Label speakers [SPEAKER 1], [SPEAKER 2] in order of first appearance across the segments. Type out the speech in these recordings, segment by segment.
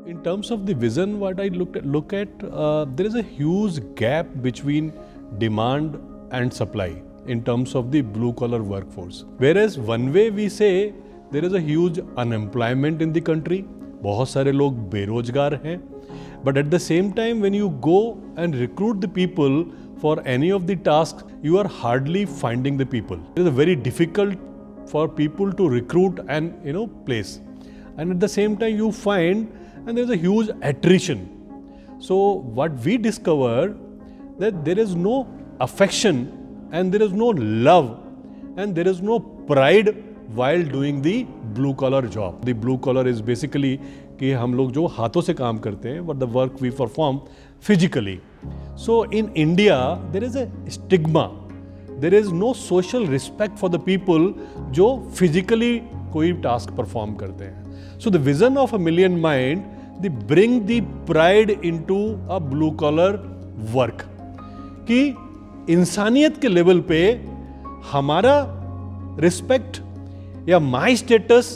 [SPEAKER 1] In terms of the vision, what I look at, there is a huge gap between demand and supply in terms of the blue collar workforce. Whereas one way we say there is a huge unemployment in the country, बहुत सारे लोग बेरोजगार हैं, but at the same time when you go and recruit the people for any of the tasks, you are hardly finding the people. It is very difficult for people to recruit and place, and at the same time you find and there is a huge attrition. So what we discover that there is no affection and there is no love and there is no pride while doing the blue collar job. The blue collar is basically कि हम लोग जो हाथों से काम करते हैं, but the work we perform physically. So in India there is a stigma. There is no social respect for the people जो physically कोई task perform करते हैं. So the vision of A Million Mind, they bring the pride into a blue collar work. कि इंसानियत के level पे हमारा respect या my status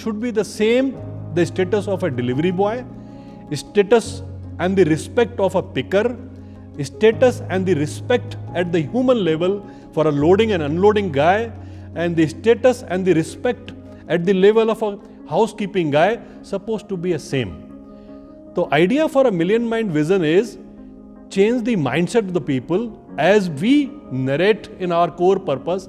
[SPEAKER 1] should be the same the status of a delivery boy, status and the respect of a picker, status and the respect at the human level for a loading and unloading guy, and the status and the respect at the level of a housekeeping guy suppose to be a same. तो idea for A Million Mind vision is change the mindset of the people as we narrate in our core purpose,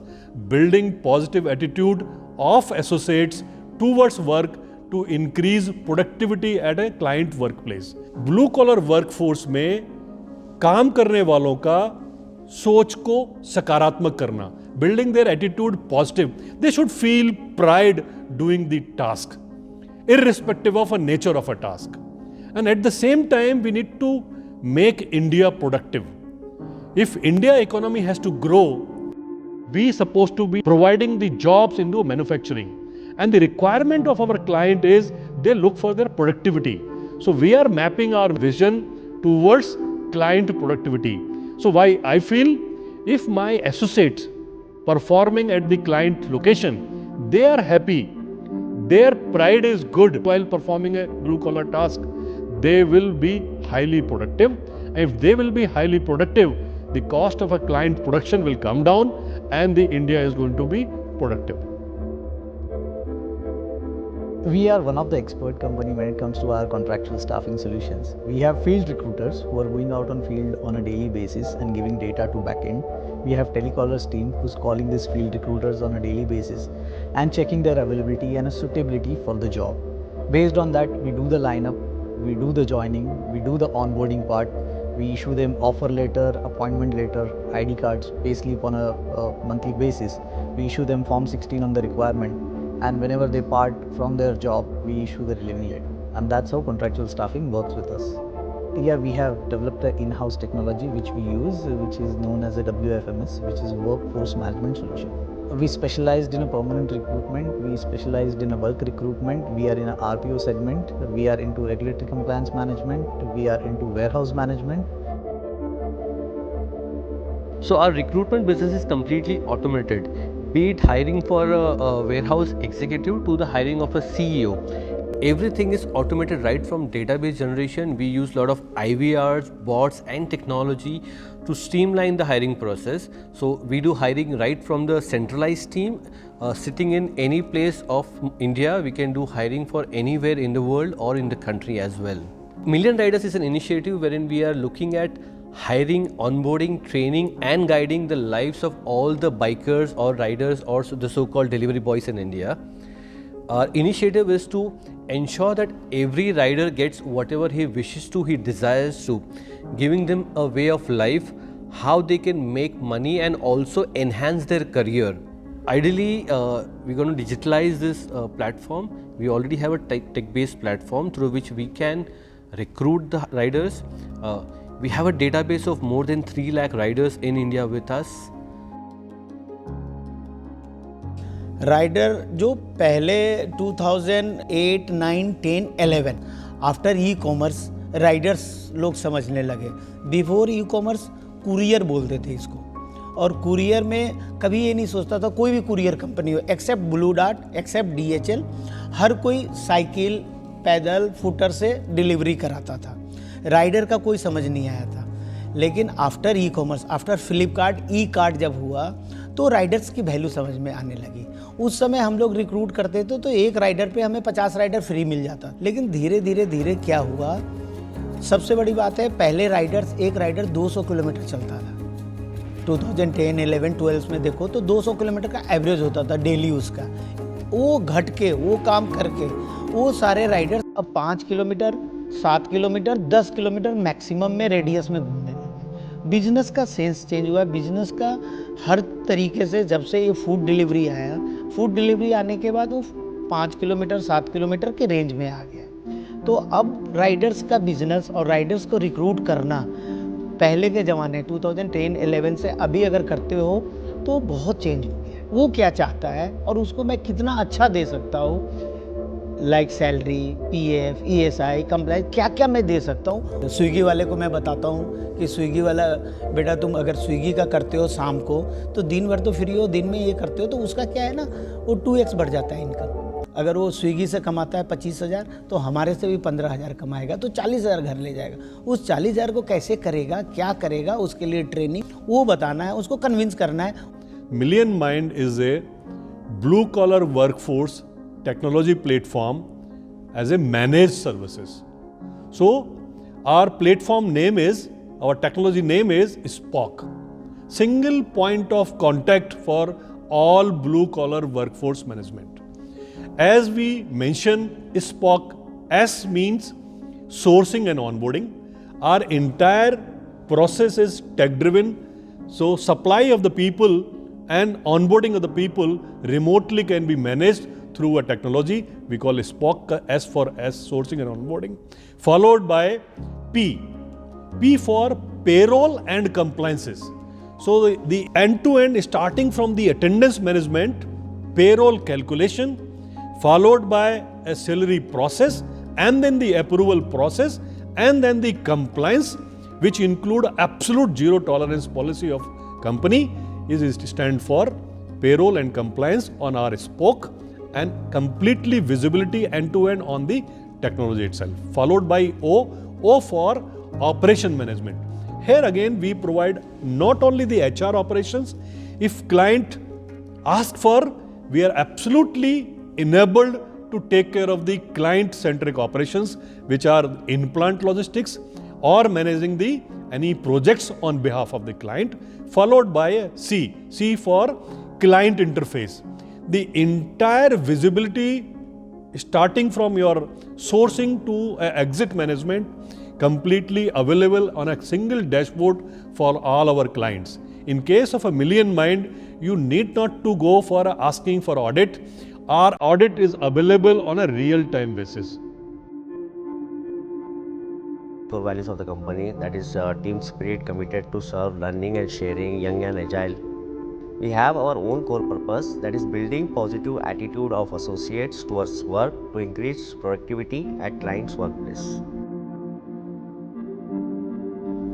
[SPEAKER 1] building positive attitude of associates towards work to increase productivity at a client workplace. Blue collar workforce में काम करने वालों का सोच को सकारात्मक करना, building their attitude positive. They should feel pride doing the task, irrespective of a nature of a task. And at the same time, we need to make India productive. If India economy has to grow, we are supposed to be providing the jobs into manufacturing. And the requirement of our client is they look for their productivity. So we are mapping our vision towards client productivity. So why I feel if my associates performing at the client location, they are happy, their pride is good while performing a blue collar task, they will be highly productive. If they will be highly productive, the cost of a client production will come down and the India is going to be productive.
[SPEAKER 2] We are one of the expert company when it comes to our contractual staffing solutions. We have field recruiters who are going out on field on a daily basis and giving data to backend. We have telecallers team who's calling these field recruiters on a daily basis and checking their availability and suitability for the job. Based on that, we do the lineup, we do the joining, we do the onboarding part, we issue them offer letter, appointment letter, ID cards, payslip on a monthly basis. We issue them Form 16 on the requirement, and whenever they part from their job, we issue the relieving letter. And that's how contractual staffing works with us. Yeah, we have developed an in-house technology which we use, which is known as a WFMS, which is Workforce Management Solution. We specialized in a permanent recruitment, we specialized in a bulk recruitment, we are in a RPO segment, we are into regulatory compliance management, we are into warehouse management.
[SPEAKER 3] So our recruitment business is completely automated, be it hiring for a warehouse executive to the hiring of a CEO. Everything is automated right from database generation. We use a lot of IVRs, bots and technology to streamline the hiring process. So we do hiring right from the centralized team sitting in any place of India. We can do hiring for anywhere in the world or in the country as well. Million Riders is an initiative wherein we are looking at hiring, onboarding, training and guiding the lives of all the bikers or riders or the so-called delivery boys in India. Our initiative is to ensure that every rider gets whatever he wishes to, he desires to, giving them a way of life, how they can make money and also enhance their career. Ideally, we're going to digitalize this platform. We already have a tech-based platform through which we can recruit the riders. We have a database of more than 3 lakh riders in India with us.
[SPEAKER 4] Rider जो पहले 2008, 9, 10, 11 after e commerce Riders लोग समझने लगे. Before e commerce courier बोलते थे इसको, और courier में कभी ये नहीं सोचता था कोई भी कुरियर कंपनी हो except Blue Dart, except DHL, हर कोई साइकिल, पैदल फुटर से डिलीवरी कराता था, राइडर का कोई समझ नहीं आया था। लेकिन after e commerce, after Flipkart e cart जब हुआ तो राइडर्स की वैल्यू समझ में आने लगी। उस समय हम लोग रिक्रूट करते थे तो एक राइडर पे हमें 50 राइडर फ्री मिल जाता। लेकिन धीरे धीरे धीरे क्या हुआ, सबसे बड़ी बात है, पहले एक राइडर 200 किलोमीटर चलता था। 2010, 11, 12 में देखो तो 200 किलोमीटर का एवरेज होता था डेली उसका। वो घट के, वो काम करके वो सारे राइडर्स अब 5 किलोमीटर, 7 किलोमीटर, 10 किलोमीटर मैक्सिमम में रेडियस में घूमने लगे। बिजनेस का सेंस चेंज हुआ, बिजनेस का हर तरीके से। जब से ये फूड डिलीवरी आया, फूड डिलीवरी आने के बाद वो 5 किलोमीटर, 7 किलोमीटर के रेंज में आ गया। तो अब राइडर्स का बिजनेस और राइडर्स को रिक्रूट करना पहले के ज़माने 2010-11 से अभी अगर करते हो तो बहुत चेंज हो गया। वो क्या चाहता है और उसको मैं कितना अच्छा दे सकता हूँ, like salary, PF, ESI, compliance, क्या क्या मैं दे सकता हूँ। स्विगी वाले को मैं बताता हूँ कि स्विगी वाला, बेटा तुम अगर स्विगी का करते हो शाम को तो दिन भर तो फ्री हो, दिन में ये करते हो तो उसका क्या है ना, वो 2x बढ़ जाता है इनकम। अगर वो स्विगी से कमाता है 25,000 तो हमारे से भी 15,000 कमाएगा तो 40,000 घर ले जाएगा। उस 40,000 को कैसे करेगा, क्या करेगा, उसके लिए ट्रेनिंग वो बताना है, उसको कन्विंस करना है।
[SPEAKER 1] Million Mind is a blue collar workforce technology platform as a managed services. So our platform name is, our technology name is Spock, single point of contact for all blue collar workforce management. As we mention Spock, S means sourcing and onboarding. Our entire process is tech driven, so supply of the people and onboarding of the people remotely can be managed through a technology we call Spock, S for S, sourcing and onboarding, followed by P for payroll and compliances. So the end-to-end, starting from the attendance management, payroll calculation, followed by a salary process, and then the approval process, and then the compliance, which include absolute zero tolerance policy of company, is stand for payroll and compliance on our Spock, and completely visibility end-to-end on the technology itself, followed by O for operation management. Here again we provide not only the HR operations, if client ask for, we are absolutely enabled to take care of the client-centric operations, which are in-plant logistics or managing the any projects on behalf of the client, followed by a C for client interface. The entire visibility starting from your sourcing to exit management completely available on a single dashboard for all our clients. In case of a Million Mind, you need not to go for asking for audit. Our audit is available on a real-time basis.
[SPEAKER 5] Core values of the company, that is team spirit, committed to serve, learning and sharing, young and agile. We have our own core purpose, that is building positive attitude of associates towards work to increase productivity at clients' workplace.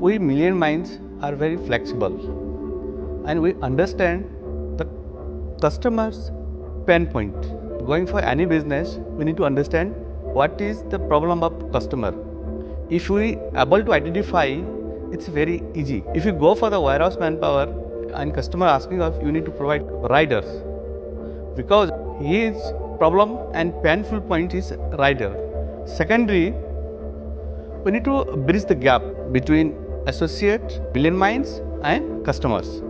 [SPEAKER 6] We Million Minds are very flexible and we understand the customer's pain point. Going for any business, we need to understand what is the problem of customer. If we able to identify, it's very easy. If you go for the warehouse manpower and customer asking us, you need to provide riders because his problem and painful point is rider. Secondary, we need to bridge the gap between associate, Million Minds and customers.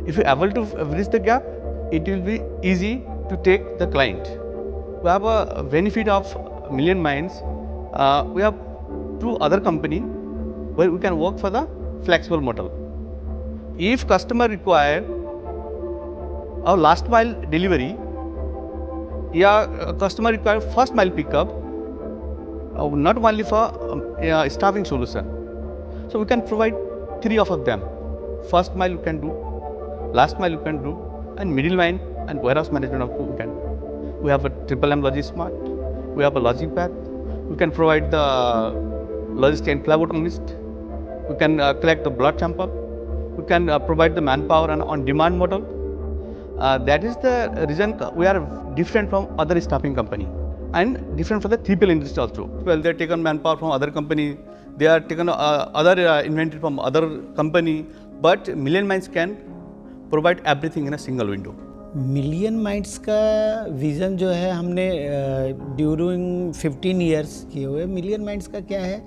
[SPEAKER 6] If you able to bridge the gap, it will be easy to take the client. We have a benefit of Million Minds. We have two other company where we can work for the flexible model. If customer require our last mile delivery, customer require first mile pickup, not only for staffing solution. So we can provide three of them. First mile we can do, last mile we can do, and middle mile and warehouse management we can do. We have a Triple M Logismart, we have a Logipath, we can provide the logistic and phlebotomist, we can collect the blood sample, we can provide the manpower and on demand model. That is the reason we are different from other staffing company. and different from the 3PL industry also. Well, they are taken manpower from other company, they are taken other inventory from other company, but Million Minds can provide everything in a single window.
[SPEAKER 4] Million minds का vision जो है हमने during 15 years किए हुए। Million minds का क्या है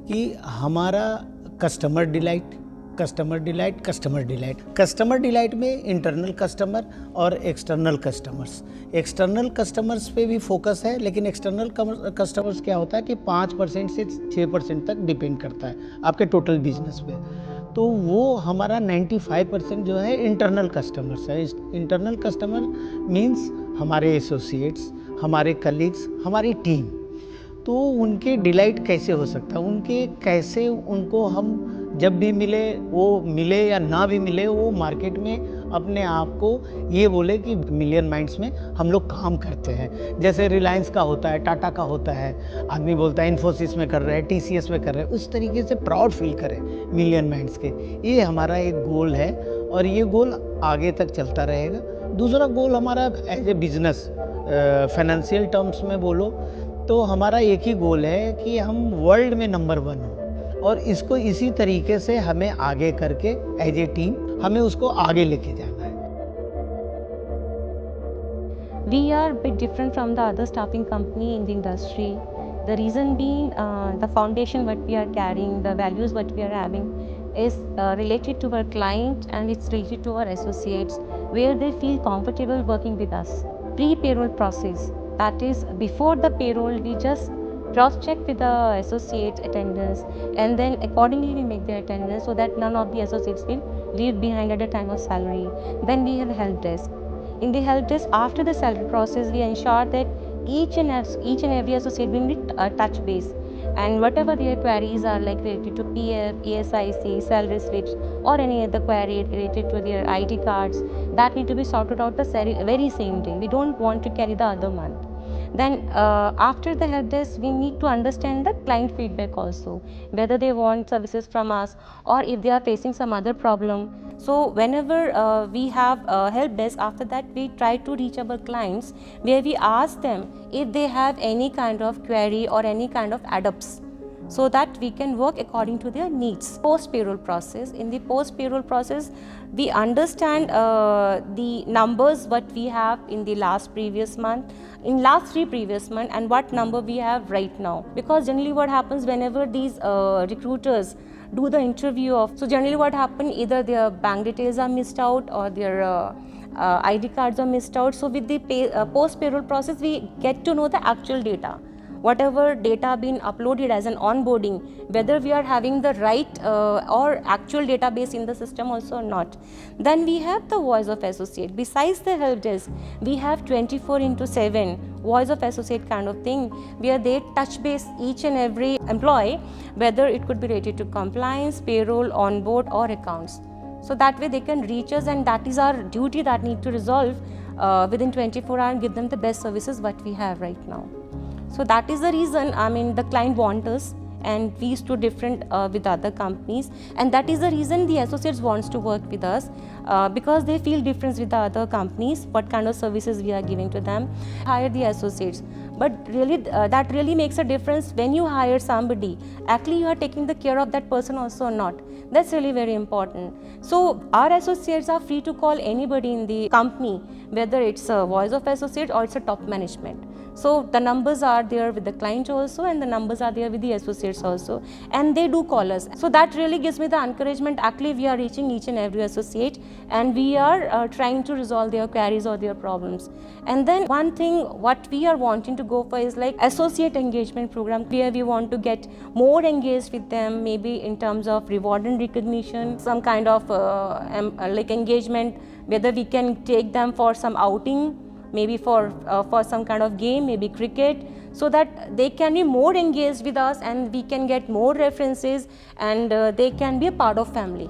[SPEAKER 4] कि हमारा customer delight, customer delight, customer delight. Customer delight में इंटरनल कस्टमर और एक्सटर्नल कस्टमर्स। एक्सटर्नल कस्टमर्स पे भी फोकस है, लेकिन एक्सटर्नल कस्टमर्स क्या होता है कि 5% से 6% तक डिपेंड करता है आपके टोटल बिजनेस पे। तो वो हमारा 95% जो है इंटरनल कस्टमर्स है। इंटरनल कस्टमर मीन्स हमारे एसोसिएट्स, हमारे कलीग्स, हमारी टीम। तो उनके डिलाइट कैसे हो सकता है, उनके कैसे उनको हम जब भी मिले, वो मिले या ना भी मिले, वो मार्केट में अपने आप को ये बोले कि मिलियन माइंड्स में हम लोग काम करते हैं। जैसे रिलायंस का होता है, टाटा का होता है, आदमी बोलता है इन्फोसिस में कर रहे हैं, TCS में कर रहे हैं, उस तरीके से प्राउड फील करें मिलियन माइंड्स के। ये हमारा एक गोल है और ये गोल आगे तक चलता रहेगा। दूसरा गोल हमारा as a business financial terms में बोलो तो हमारा एक ही गोल है कि हम वर्ल्ड में नंबर 1 हो, और इसको इसी तरीके से हमें आगे करके एज ए टीम हमें उसको आगे लेके जाना है।
[SPEAKER 7] We are a bit different from the other staffing company in the industry. The reason being the foundation what we are carrying, the values what we are having is related to our client and it's related to our associates where they feel comfortable working with us. Pre-payroll process, that is before the payroll we just cross-check with the associates attendance and then accordingly we make their attendance so that none of the associates will leave behind at the time of salary. Then we have help desk. In the help desk, after the salary process, we ensure that each and every associate will need a touch base, and whatever their queries are like related to PF, ESIC, salary slips, or any other query related to their ID cards, that need to be sorted out the very same day. We don't want to carry the other month. Then after the help desk, we need to understand the client feedback also, whether they want services from us or if they are facing some other problem. So whenever we have help desk, after that we try to reach our clients where we ask them if they have any kind of query or any kind of add-ups, so that we can work according to their needs. Post-payroll process. In the post-payroll process, we understand the numbers what we have in the previous month, in last 3 previous month, and what number we have right now. Because generally what happens whenever these recruiters do the interview of, so generally what happens, either their bank details are missed out or their ID cards are missed out. So with the post-payroll process, we get to know the actual data. Whatever data been uploaded as an onboarding, whether we are having the right or actual database in the system also or not. Then we have the voice of associate. Besides the help desk, we have 24/7 voice of associate kind of thing where they touch base each and every employee, whether it could be related to compliance, payroll, onboard or accounts. So that way they can reach us, and that is our duty that need to resolve within 24 hours and give them the best services what we have right now. So that is the reason, the client wants us, and we used to different with other companies, and that is the reason the associates wants to work with us because they feel difference with the other companies, what kind of services we are giving to them. Hire the associates, but really that really makes a difference when you hire somebody. Actually, you are taking the care of that person also or not. That's really very important. So our associates are free to call anybody in the company, whether it's a voice of associate or it's a top management. So the numbers are there with the client also, and the numbers are there with the associates also, and they do call us. So that really gives me the encouragement. Actually, we are reaching each and every associate, and we are trying to resolve their queries or their problems. And then one thing what we are wanting to go for is like associate engagement program, where we want to get more engaged with them, maybe in terms of reward and recognition, some kind of like engagement, whether we can take them for some outing, maybe for some kind of game, maybe cricket, so that they can be more engaged with us and we can get more references, and they can be a part of family.